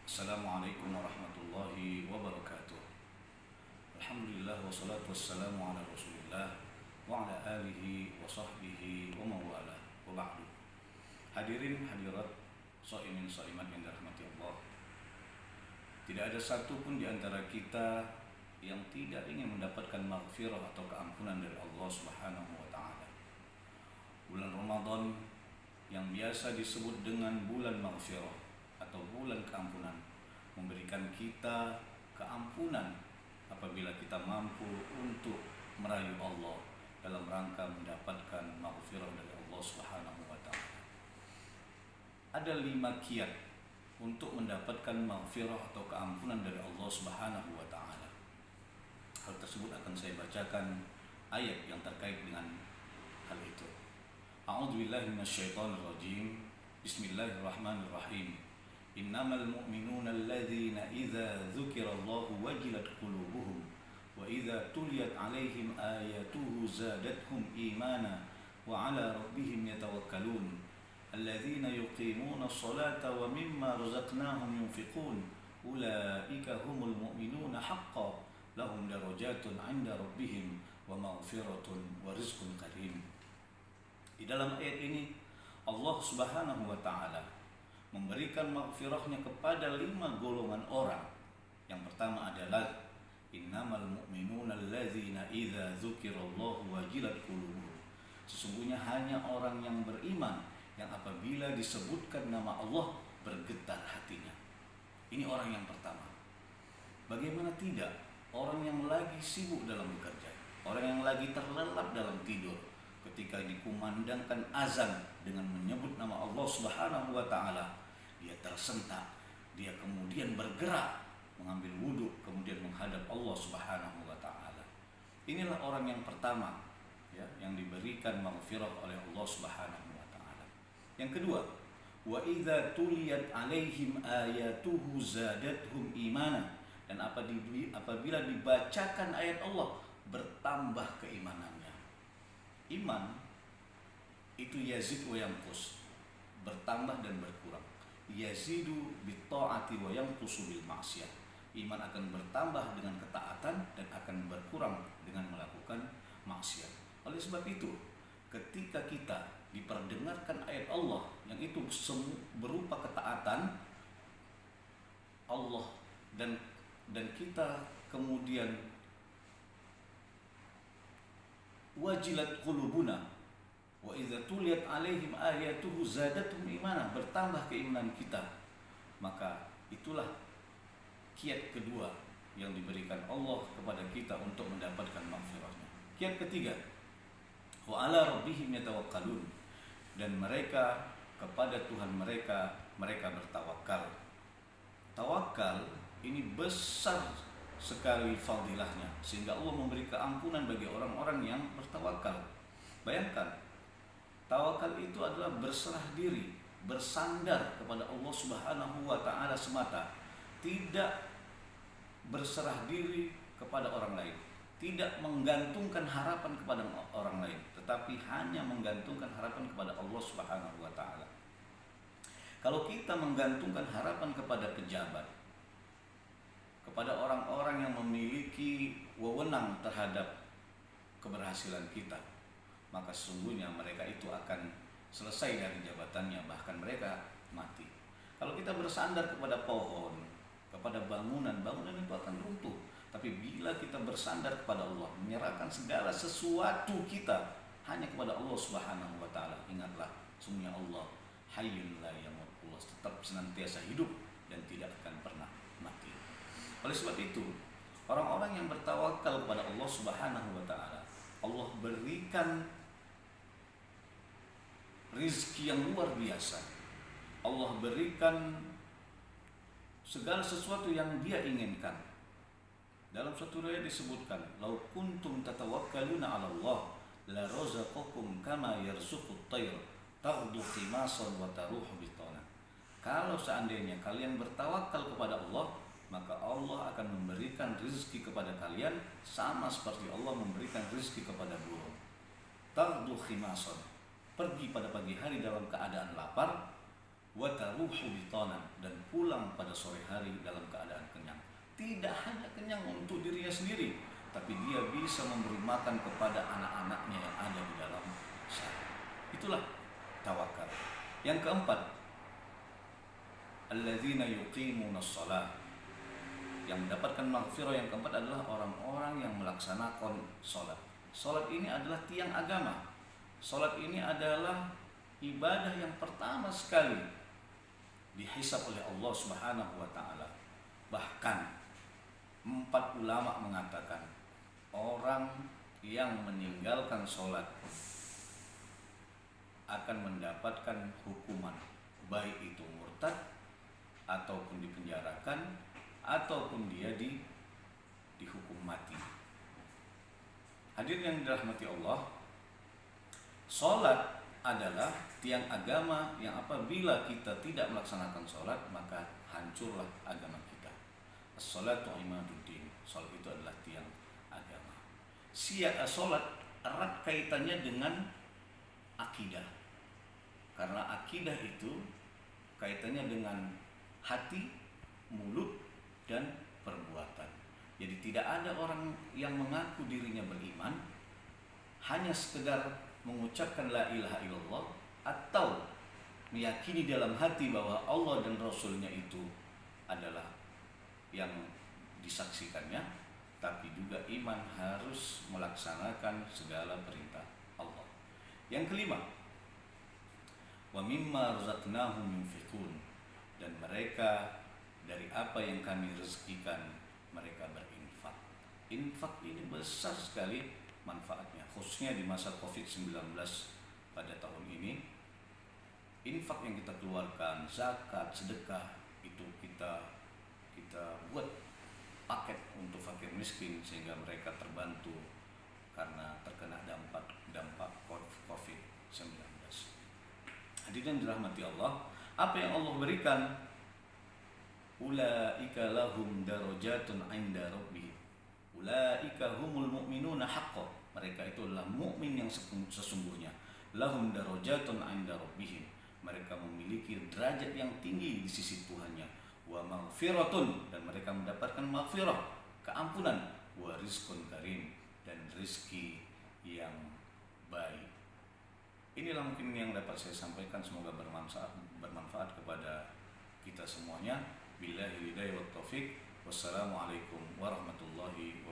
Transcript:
Assalamualaikum warahmatullahi wabarakatuh. Alhamdulillah wassalatu wassalamu ala Rasulillah wa ala alihi wa sahbihi wa mawala wa ba'du. Hadirin hadirat shaimin shaimat yang dirahmati Allah. Tidak ada satupun di antara kita yang tidak ingin mendapatkan maghfirah atau keampunan dari Allah Subhanahu wa taala. Bulan Ramadan yang biasa disebut dengan bulan maghfirah atau bulan keampunan memberikan kita keampunan apabila kita mampu untuk merayu Allah dalam rangka mendapatkan maghfirah dari Allah Subhanahu wa taala. Ada 5 kiat untuk mendapatkan maghfirah atau keampunan dari Allah Subhanahu wa taala. Hal tersebut akan saya bacakan ayat yang terkait dengan hal itu. A'udzubillahi minasyaitonirrajim. Bismillahirrahmanirrahim. Innamal mu'minuna alladzina idza dzukirallahu wajilat qulubuhum wa idza tuliyat 'alaihim ayatuhu zadatuhum imana wa 'ala rabbihim yatawakkalun alladzina yuqimuna as-salata wa mimma razaqnahum yunfiqun ulaika humul mu'minuna haqqan lahum darajatun 'inda rabbihim wa maghfiratun wa rizqun karim. Di dalam ayat ini Allah Subhanahu wa taala memberikan maghfirahnya kepada 5 golongan orang. Yang pertama adalah innamal mu'minuna alladzina idza dzukirallahu wajilat qulubuhum. Sesungguhnya hanya orang yang beriman yang apabila disebutkan nama Allah bergetar hatinya. Ini orang yang pertama. Bagaimana tidak orang yang lagi sibuk dalam bekerja, orang yang lagi terlelap dalam tidur, ketika dikumandangkan azan dengan menyebut nama Allah Subhanahu wa taala, dia tersentak, dia kemudian bergerak mengambil wudhu, kemudian menghadap Allah Subhanahu wa taala. Inilah orang yang pertama, ya, yang diberikan maghfirah oleh Allah Subhanahu wa taala. Yang kedua, wa idza tuliyat 'alaihim ayatuhu zadatuhum imana, dan apabila dibacakan ayat Allah bertambah keimanannya. Iman itu yazid wa yanqus, bertambah dan berkurang. Yazidu bitta'ati wa yanqusu bil ma'siyah. Iman akan bertambah dengan ketaatan dan akan berkurang dengan melakukan maksiat. Oleh sebab itu, ketika kita diperdengarkan ayat Allah yang itu berupa ketaatan Allah dan kita kemudian wajilat qulubuna wa idza tuliyat 'alaihim ayatuhu zadatuhum imana, bertambah keimanan kita, maka itulah kiat kedua yang diberikan Allah kepada kita untuk mendapatkan maghfirahnya. Kiat ketiga, wa 'ala rabbihim yatawakkalun, dan mereka kepada Tuhan mereka bertawakal. Tawakal ini besar sekali fadilahnya, sehingga Allah memberi keampunan bagi orang-orang yang bertawakal. Bayangkan, tawakal itu adalah berserah diri, bersandar kepada Allah Subhanahu wa taala semata, tidak berserah diri kepada orang lain, tidak menggantungkan harapan kepada orang lain, tetapi hanya menggantungkan harapan kepada Allah Subhanahu wa taala. Kalau kita menggantungkan harapan kepada pejabat, kepada orang-orang yang memiliki wewenang terhadap keberhasilan kita, maka sesungguhnya mereka itu akan selesai dari jabatannya, bahkan mereka mati. Kalau kita bersandar kepada pohon, kepada bangunan itu akan runtuh. Tapi bila kita bersandar kepada Allah, menyerahkan segala sesuatu kita hanya kepada Allah Subhanahu wa taala, ingatlah, sungguhnya Allah hayyun la yamut, Allah tetap senantiasa hidup dan tidak akan pernah mati. Oleh sebab itu, orang-orang yang bertawakal kepada Allah Subhanahu wa taala, Allah berikan rizki yang luar biasa. Allah berikan segala sesuatu yang Dia inginkan. Dalam satu riwayat disebutkan, "Lau kuntum tatawakkaluna 'ala Allah, la razaqakum kama yarzuqut tayr, taghdu khimasan wa taruhu bitana." Kalau seandainya kalian bertawakal kepada Allah, maka Allah akan memberikan rizki kepada kalian sama seperti Allah memberikan rizki kepada burung. Taghdu khimasan, pergi pada pagi hari dalam keadaan lapar, wa taruhu bitanan, dan pulang pada sore hari dalam keadaan kenyang. Tidak hanya kenyang untuk dirinya sendiri, tapi dia bisa memberi makan kepada anak-anaknya yang ada di dalam sana. Itulah tawakal. Yang keempat, alladzina yuqimunas shalah. Yang mendapatkan maghfirah yang keempat adalah orang-orang yang melaksanakan sholat. Sholat ini adalah tiang agama. Sholat ini adalah ibadah yang pertama sekali dihisab oleh Allah Subhanahu wa taala. Bahkan 4 ulama mengatakan orang yang meninggalkan sholat akan mendapatkan hukuman, baik itu murtad ataupun dipenjarakan ataupun dia dihukum mati. Hadirin yang dirahmati Allah, sholat adalah tiang agama yang apabila kita tidak melaksanakan sholat maka hancurlah agama kita. As-sholatu imaduddin. Sholat itu adalah tiang agama. Sholat erat kaitannya dengan akidah. Karena akidah itu kaitannya dengan hati, mulut, dan perbuatan. Jadi tidak ada orang yang mengaku dirinya beriman hanya sekedar mengucapkan la ilaha illallah atau meyakini dalam hati bahwa Allah dan Rasulnya itu adalah yang disaksikannya, tapi juga iman harus melaksanakan segala perintah Allah. Yang kelima, wa mimma razaqnahum yunfiqun, dan mereka dari apa yang kami rezekikan mereka berinfak. Infak ini besar sekali manfaatnya, khususnya di masa Covid-19 pada tahun ini. Infak yang kita keluarkan, zakat, sedekah, itu kita buat paket untuk fakir miskin sehingga mereka terbantu karena terkena dampak Covid-19. Hadirin dirahmati Allah, apa yang Allah berikan, ulaika lahum darajatun 'inda rabbihim, ulaika humul mu'minuna haqqan. Mereka itu adalah mukmin yang sesungguhnya. Lahum darajatun 'inda rabbihim, mereka memiliki derajat yang tinggi di sisi Tuhannya. Wa maghfiratun, dan mereka mendapatkan maghfirah, keampunan. Wa rizqun karim, dan rezeki yang baik. Inilah mungkin yang dapat saya sampaikan, semoga bermanfaat kepada kita semuanya. Billahi hidayah wa taufik. Wassalamualaikum warahmatullahi wabarakatuh.